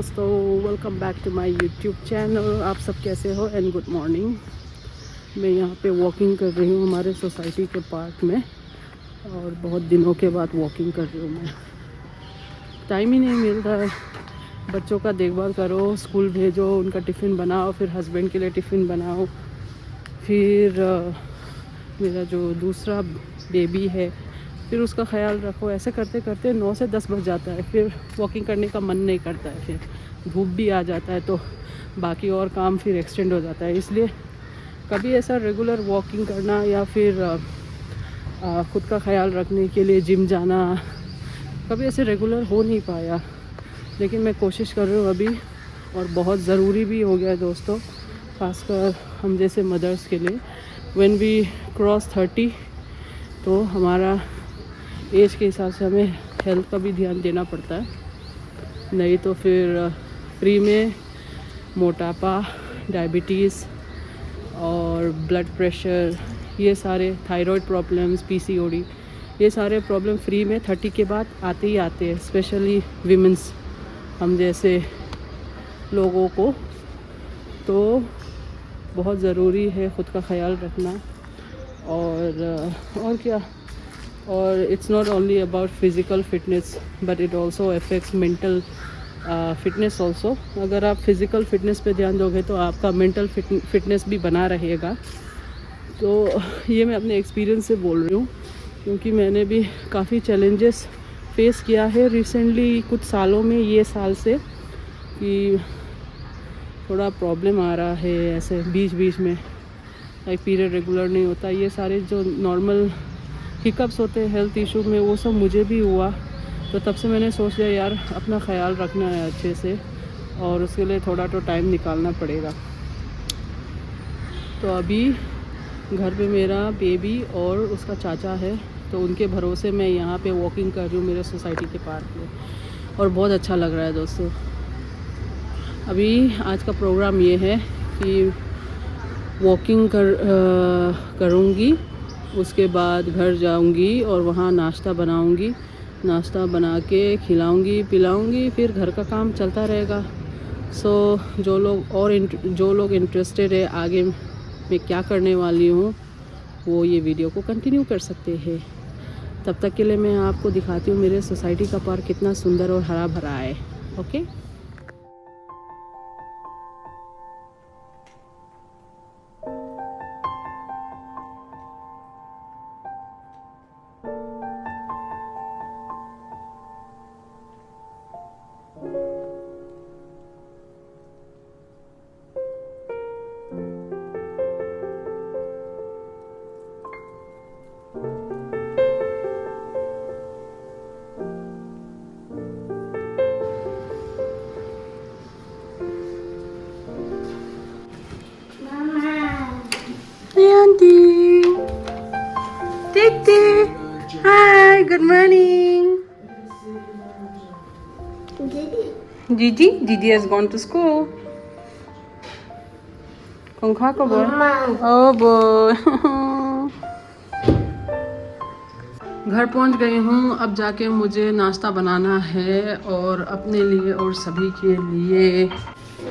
दोस्तों, welcome back to my YouTube channel. आप सब कैसे हो एंड गुड मॉर्निंग। मैं यहाँ पे वॉकिंग कर रही हूँ हमारे सोसाइटी के पार्क में, और बहुत दिनों के बाद वॉकिंग कर रही हूँ मैं। टाइम ही नहीं मिल रहा है, बच्चों का देखभाल करो, स्कूल भेजो, उनका टिफ़िन बनाओ, फिर हस्बैंड के लिए टिफ़िन बनाओ, फिर मेरा जो दूसरा बेबी है फिर उसका ख्याल रखो। ऐसे करते करते 9 से 10 बज जाता है। फिर वॉकिंग करने का मन नहीं करता है, फिर धूप भी आ जाता है, तो बाकी और काम फिर एक्सटेंड हो जाता है। इसलिए कभी ऐसा रेगुलर वॉकिंग करना या फिर ख़ुद का ख्याल रखने के लिए जिम जाना कभी ऐसे रेगुलर हो नहीं पाया, लेकिन मैं कोशिश कर रही हूँ अभी, और बहुत ज़रूरी भी हो गया है दोस्तों, ख़ासकर हम जैसे मदर्स के लिए। व्हेन वी क्रॉस 30 तो हमारा एज के हिसाब से हमें हेल्थ का भी ध्यान देना पड़ता है, नहीं तो फिर फ्री में मोटापा, डायबिटीज़ और ब्लड प्रेशर, ये सारे थायराइड प्रॉब्लम्स, पीसीओडी, ये सारे प्रॉब्लम फ्री में 30 के बाद आते ही आते हैं, स्पेशली विमेंस, हम जैसे लोगों को। तो बहुत ज़रूरी है ख़ुद का ख्याल रखना। और क्या, और it's not only about physical fitness but it also affects mental fitness also. अगर आप फिज़िकल फिटनेस पे ध्यान दोगे तो आपका मेंटल फिटनेस भी बना रहेगा। तो ये मैं अपने एक्सपीरियंस से बोल रही हूँ, क्योंकि मैंने भी काफ़ी चैलेंजेस फेस किया है रिसेंटली कुछ सालों में, ये साल से, कि थोड़ा प्रॉब्लम आ रहा है ऐसे बीच बीच में, लाइक पीरियड रेगुलर नहीं होता, ये सारे जो नॉर्मल हिकअप्स होते हैं हेल्थ इशू में, वो सब मुझे भी हुआ। तो तब से मैंने सोच लिया यार अपना ख्याल रखना है अच्छे से, और उसके लिए थोड़ा तो टाइम निकालना पड़ेगा। तो अभी घर पे मेरा बेबी और उसका चाचा है, तो उनके भरोसे मैं यहाँ पे वॉकिंग कर रही हूँ मेरे सोसाइटी के पार्क में, और बहुत अच्छा लग रहा है दोस्तों। अभी आज का प्रोग्राम ये है कि वॉकिंग करूँगी, उसके बाद घर जाऊंगी और वहाँ नाश्ता बनाऊंगी, नाश्ता बना के खिलाऊंगी पिलाऊंगी, फिर घर का काम चलता रहेगा। जो लोग इंटरेस्टेड है आगे मैं क्या करने वाली हूँ, वो ये वीडियो को कंटिन्यू कर सकते हैं। तब तक के लिए मैं आपको दिखाती हूँ मेरे सोसाइटी का पार्क कितना सुंदर और हरा भरा है। Okay, Hi, good morning. Gigi has gone to school. Kung ka boy? Oh boy. घर पहुंच गई हूँ। अब जाके मुझे नाश्ता बनाना है, और अपने लिए और सभी के लिए।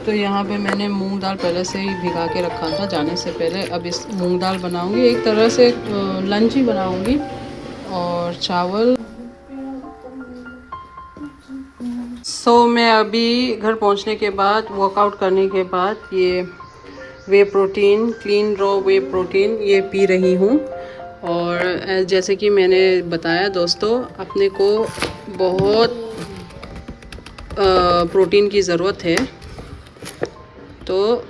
तो यहाँ पे मैंने मूंग दाल पहले से ही भिगा के रखा था जाने से पहले। अब इस मूंग दाल बनाऊंगी, एक तरह से लंच ही बनाऊंगी, और चावल। मैं अभी घर पहुँचने के बाद, वर्कआउट करने के बाद, ये whey protein, clean raw whey protein, ये पी रही हूँ। और जैसे कि मैंने बताया दोस्तों, अपने को बहुत प्रोटीन की ज़रूरत है। तो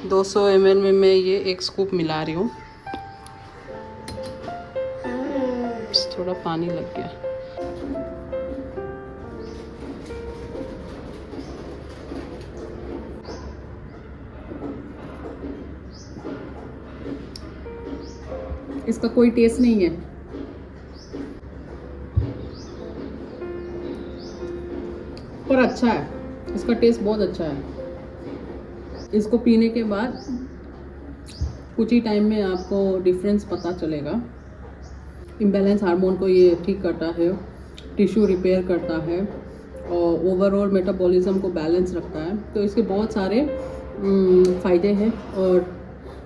200 ml में मैं ये एक स्कूप मिला रही हूँ। थोड़ा पानी लग गया। इसका कोई टेस्ट नहीं है, पर अच्छा है, इसका टेस्ट बहुत अच्छा है। इसको पीने के बाद कुछ ही टाइम में आपको डिफरेंस पता चलेगा। इम्बैलेंस हार्मोन को ये ठीक करता है, टिश्यू रिपेयर करता है, और ओवरऑल मेटाबॉलिज्म को बैलेंस रखता है। तो इसके बहुत सारे फ़ायदे हैं। और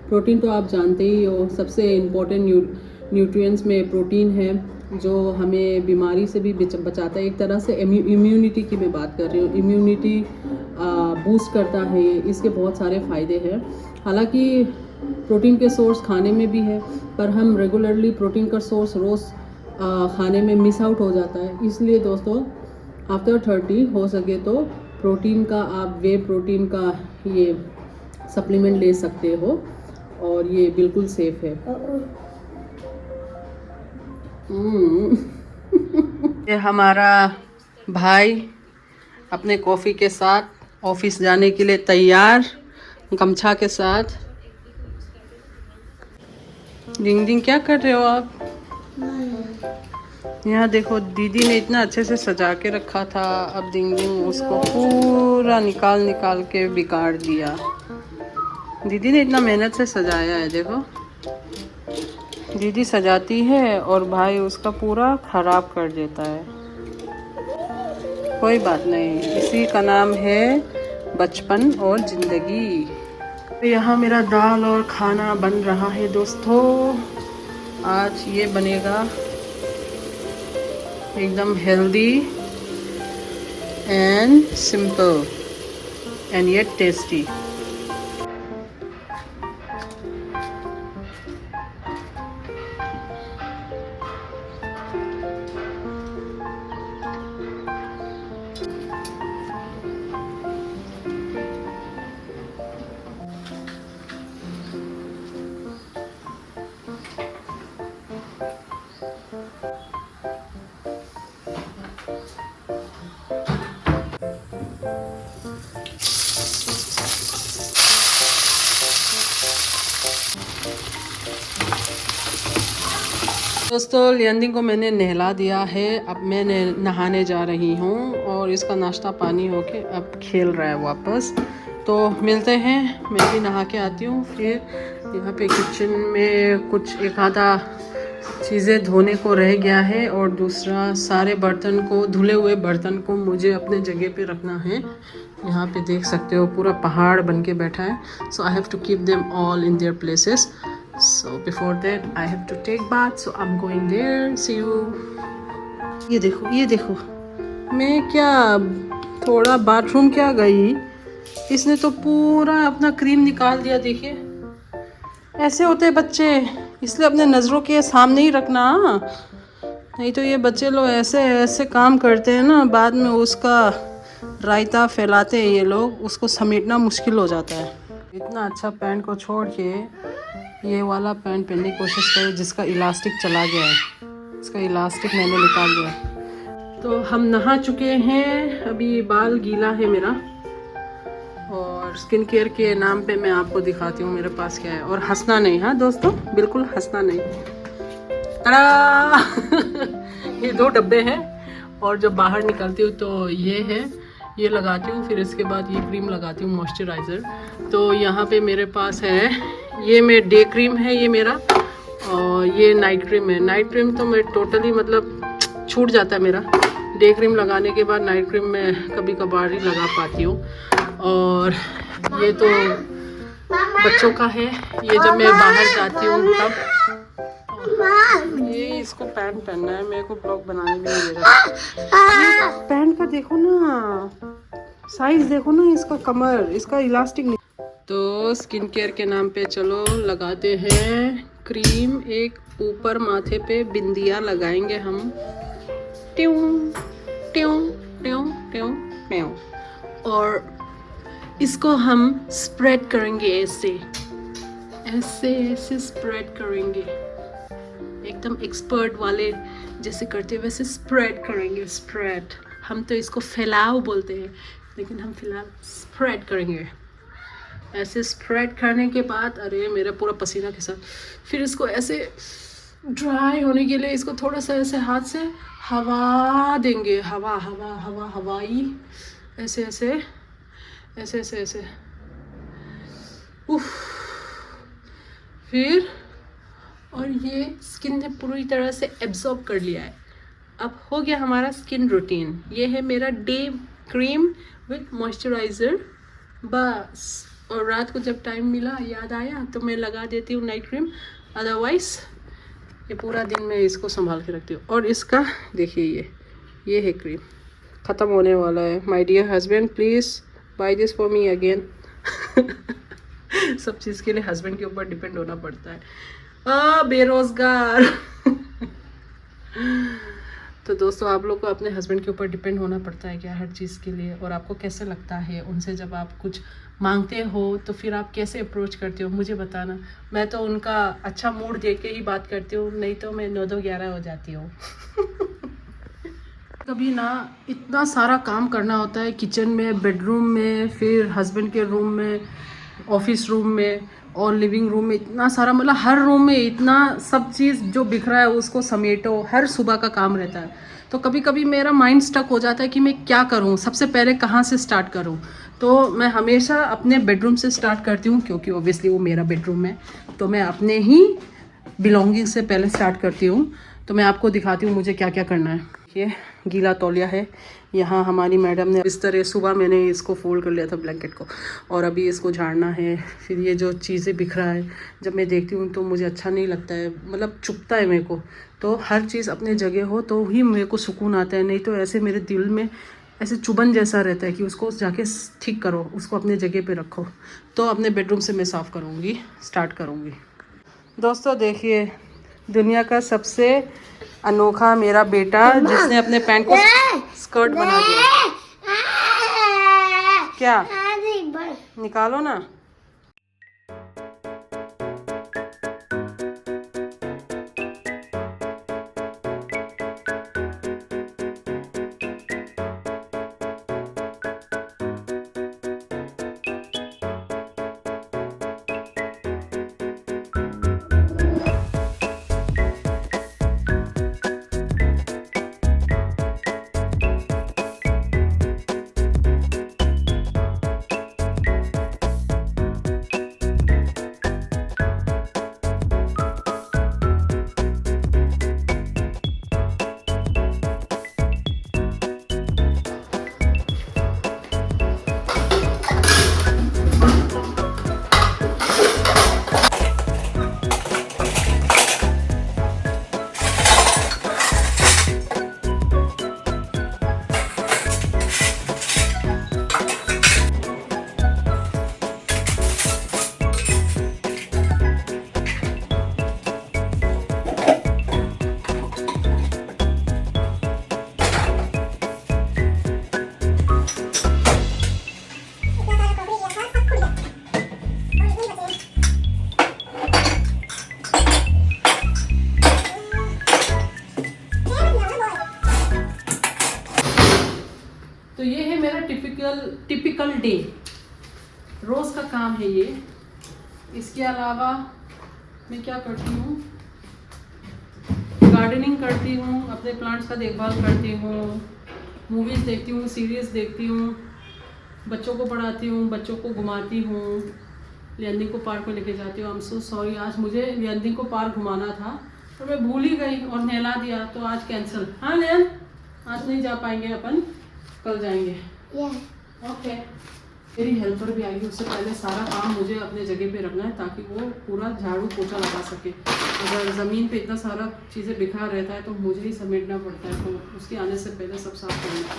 प्रोटीन तो आप जानते ही हो, सबसे इम्पोर्टेंट न्यूट्रिएंट्स में प्रोटीन है, जो हमें बीमारी से भी बचाता है। एक तरह से इम्यूनिटी की मैं बात कर रही हूँ, इम्यूनिटी बूस्ट करता है। इसके बहुत सारे फ़ायदे हैं। हालांकि प्रोटीन के सोर्स खाने में भी है, पर हम रेगुलरली प्रोटीन का सोर्स रोज़ खाने में मिस आउट हो जाता है। इसलिए दोस्तों, आफ्टर 30 हो सके तो प्रोटीन का आप वे प्रोटीन का ये सप्लीमेंट ले सकते हो, और ये बिल्कुल सेफ है। ये हमारा भाई अपने कॉफ़ी के साथ ऑफिस जाने के लिए तैयार, गमछा के साथ। डिंग डिंग, क्या कर रहे हो आप? यहाँ देखो, दीदी ने इतना अच्छे से सजा के रखा था, अब डिंग डिंग उसको पूरा निकाल के बिगाड़ दिया। दीदी ने इतना मेहनत से सजाया है, देखो दीदी सजाती है और भाई उसका पूरा खराब कर देता है। कोई बात नहीं, इसी का नाम है बचपन और ज़िंदगी। तो यहाँ मेरा दाल और खाना बन रहा है दोस्तों। आज ये बनेगा एकदम healthy and simple and yet tasty. दोस्तों, लियंदिंग को मैंने नहला दिया है, अब मैं नहाने जा रही हूँ और इसका नाश्ता पानी होके अब खेल रहा है वापस। तो मिलते हैं, मैं भी नहा के आती हूँ। फिर यहाँ पे किचन में कुछ एक आधा चीज़ें धोने को रह गया है, और दूसरा सारे बर्तन को, धुले हुए बर्तन को मुझे अपने जगह पे रखना है। यहाँ पे देख सकते हो पूरा पहाड़ बन के बैठा है। So I have to keep them all in their places. So before that I have to take bath, so I'm going there. See you. ये देखो मैं क्या थोड़ा बाथरूम क्या गई, इसने तो पूरा अपना क्रीम निकाल दिया। देखिए, ऐसे होते हैं बच्चे, इसलिए अपने नज़रों के सामने ही रखना, नहीं तो ये बच्चे लोग ऐसे काम करते हैं ना, बाद में उसका रायता फैलाते हैं ये लोग, उसको समेटना मुश्किल हो जाता है। इतना अच्छा पैंट को छोड़ के ये वाला पैंट पहनने की कोशिश करें जिसका इलास्टिक चला गया है। इसका इलास्टिक मैंने निकाल दिया। तो हम नहा चुके हैं, अभी बाल गीला है मेरा, और स्किन केयर के नाम पे मैं आपको दिखाती हूँ मेरे पास क्या है। और हंसना नहीं, हाँ दोस्तों, बिल्कुल हंसना नहीं। ये 2 डब्बे हैं, और जब बाहर निकलती हूँ तो ये लगाती हूँ, फिर इसके बाद ये क्रीम लगाती हूँ, मॉइस्चराइज़र। तो यहाँ पे मेरे पास है, ये मेरा डे क्रीम है ये मेरा, और ये नाइट क्रीम है। नाइट क्रीम तो मैं टोटली मतलब छूट जाता है मेरा, डे क्रीम लगाने के बाद नाइट क्रीम में कभी कभार ही लगा पाती हूँ। और ये तो बच्चों का है, ये जब मैं बाहर जाती हूँ तब। ये इसको पैंट पहनना है, मेरे को ब्लॉग बनाने भी नहीं दे रहा। पैंट का देखो ना, साइज देखो ना, इसका कमर, इसका इलास्टिक नहीं। तो स्किन केयर के नाम पे चलो लगाते हैं क्रीम। एक ऊपर माथे पे बिंदिया लगाएंगे हम, ट्यूं ट्यूं ट्यूं ट्यूं ट्यूं, और इसको हम स्प्रेड करेंगे, ऐसे स्प्रेड करेंगे, एकदम एक्सपर्ट वाले जैसे करते हैं वैसे स्प्रेड करेंगे। स्प्रेड, हम तो इसको फैलाव बोलते हैं, लेकिन हम फिलहाल स्प्रेड करेंगे। ऐसे स्प्रेड करने के बाद, अरे मेरा पूरा पसीना के साथ, फिर इसको ऐसे ड्राई होने के लिए इसको थोड़ा सा ऐसे हाथ से हवा देंगे, हवाई, ऐसे उफ। फिर, और ये स्किन ने पूरी तरह से एब्जॉर्ब कर लिया है, अब हो गया हमारा स्किन रूटीन। ये है मेरा डे क्रीम विथ मॉइस्चराइज़र बस। और रात को जब टाइम मिला, याद आया तो मैं लगा देती हूँ नाइट क्रीम, अदरवाइज़ ये पूरा दिन मैं इसको संभाल के रखती हूँ। और इसका देखिए ये है क्रीम, ख़त्म होने वाला है। My dear husband please buy this for me again. सब चीज़ के लिए हस्बैंड के ऊपर डिपेंड होना पड़ता है। बेरोज़गार। तो दोस्तों, आप लोग को अपने हस्बैंड के ऊपर डिपेंड होना पड़ता है क्या हर चीज़ के लिए? और आपको कैसे लगता है उनसे जब आप कुछ मांगते हो तो फिर आप कैसे अप्रोच करते हो, मुझे बताना। मैं तो उनका अच्छा मूड देख के ही बात करती हूँ, नहीं तो मैं 9-2-11 हो जाती हूँ। कभी ना इतना सारा काम करना होता है किचन में, बेडरूम में, फिर हस्बैंड के रूम में, ऑफिस रूम में और लिविंग रूम में, इतना सारा, मतलब हर रूम में इतना सब चीज़ जो बिखरा है उसको समेटो, हर सुबह का काम रहता है। तो कभी कभी मेरा माइंड स्टक हो जाता है कि मैं क्या करूं, सबसे पहले कहां से स्टार्ट करूं। तो मैं हमेशा अपने बेडरूम से स्टार्ट करती हूं, क्योंकि ओब्वियसली वो मेरा बेडरूम है। तो मैं अपने ही बिलोंगिंग से पहले स्टार्ट करती हूँ। तो मैं आपको दिखाती हूँ मुझे क्या क्या करना है। ये गीला तौलिया है, यहाँ हमारी मैडम ने इस तरह, सुबह मैंने इसको फोल्ड कर लिया था ब्लैंकेट को, और अभी इसको झाड़ना है। फिर ये जो चीज़ें बिखरा है, जब मैं देखती हूँ तो मुझे अच्छा नहीं लगता है, मतलब चुभता है मेरे को। तो हर चीज़ अपने जगह हो तो ही मेरे को सुकून आता है, नहीं तो ऐसे मेरे दिल में ऐसे चुभन जैसा रहता है कि उसको जाके ठीक करो, उसको अपने जगह पे रखो। तो अपने बेडरूम से मैं साफ़ करूँगी, स्टार्ट करूँगी। दोस्तों देखिए, दुनिया का सबसे अनोखा मेरा बेटा, जिसने अपने पैंट को स्कर्ट बना दिया। क्या निकालो ना। तो ये है मेरा टिपिकल डे, रोज़ का काम है ये। इसके अलावा मैं क्या करती हूँ, गार्डनिंग करती हूँ, अपने प्लांट्स का देखभाल करती हूँ, मूवीज़ देखती हूँ, सीरीज़ देखती हूँ, बच्चों को पढ़ाती हूँ, बच्चों को घुमाती हूँ, लियंदी को पार्क में लेके जाती हूँ। आई एम सो सॉरी, आज मुझे लियंदी को पार्क घुमाना था पर मैं भूल ही गई और नहला दिया, तो आज कैंसिल। हाँ लियन, आज नहीं जा पाएंगे अपन, कल जाएंगे। ओके। मेरी हेल्पर भी आएगी, उससे पहले सारा काम मुझे अपने जगह पे रखना है ताकि वो पूरा झाड़ू पोछा लगा सके। अगर ज़मीन पे इतना सारा चीज़ें बिखरा रहता है तो मुझे ही समेटना पड़ता है, तो उसके आने से पहले सब साफ करना है।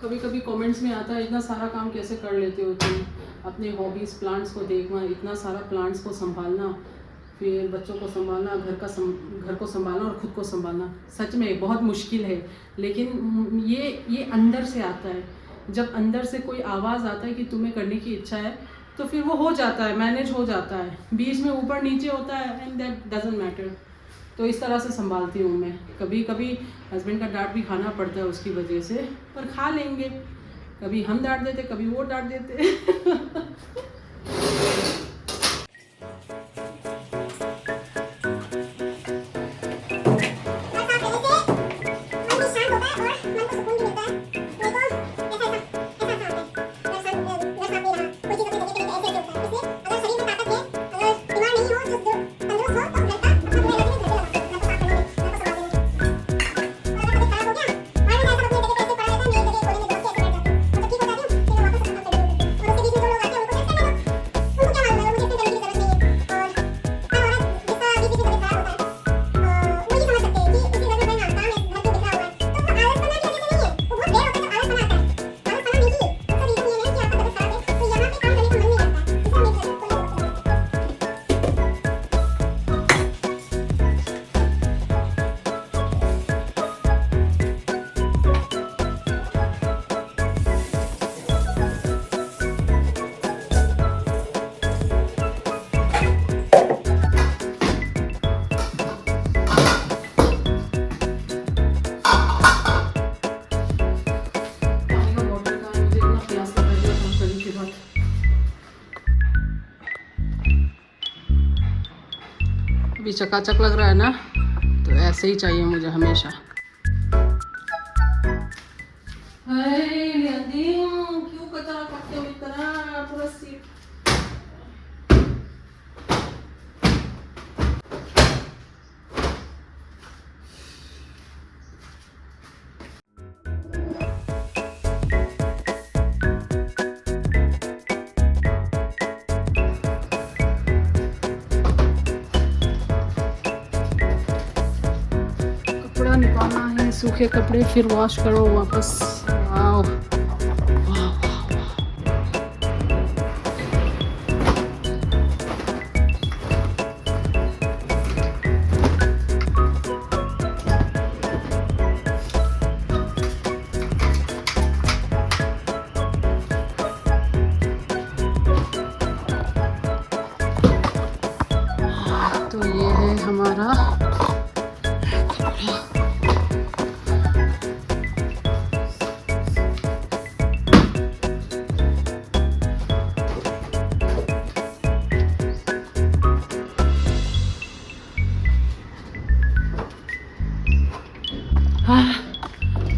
कभी कभी कमेंट्स में आता है, इतना सारा काम कैसे कर लेते हो तुम, अपने हॉबीज़, प्लांट्स को देखना, इतना सारा प्लांट्स को संभालना, फिर बच्चों को संभालना, घर को संभालना और ख़ुद को संभालना। सच में बहुत मुश्किल है, लेकिन ये अंदर से आता है। जब अंदर से कोई आवाज़ आता है कि तुम्हें करने की इच्छा है तो फिर वो हो जाता है, मैनेज हो जाता है। बीच में ऊपर नीचे होता है एंड दैट डजंट मैटर। तो इस तरह से संभालती हूँ मैं। कभी कभी हस्बैंड का डांट भी खाना पड़ता है उसकी वजह से, पर खा लेंगे। कभी हम डांट देते, कभी वो डांट देते। अभी चकाचक लग रहा है ना, तो ऐसे ही चाहिए मुझे हमेशा। क्यों कचरा करते हो इतना? पूरा सीट कपड़ा निकालना है, सूखे कपड़े फिर वॉश करो वापस। वाओ तो ये है हमारा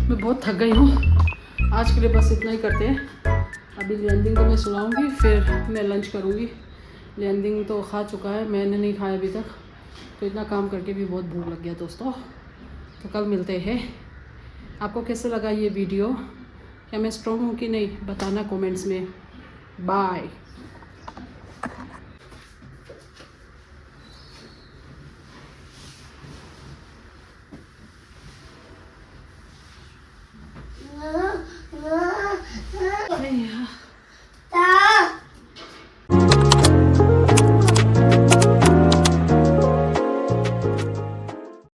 मैं बहुत थक गई हूँ। आज के लिए बस इतना ही करते हैं। अभी लियांदिंग को मैं सुलाऊंगी, फिर मैं लंच करूँगी। लियांदिंग तो खा चुका है, मैंने नहीं खाया अभी तक। तो इतना काम करके भी बहुत भूख लग गया दोस्तों। तो कल मिलते हैं। आपको कैसे लगा ये वीडियो? क्या मैं स्ट्रॉन्ग हूँ कि नहीं, बताना कमेंट्स में। बाय।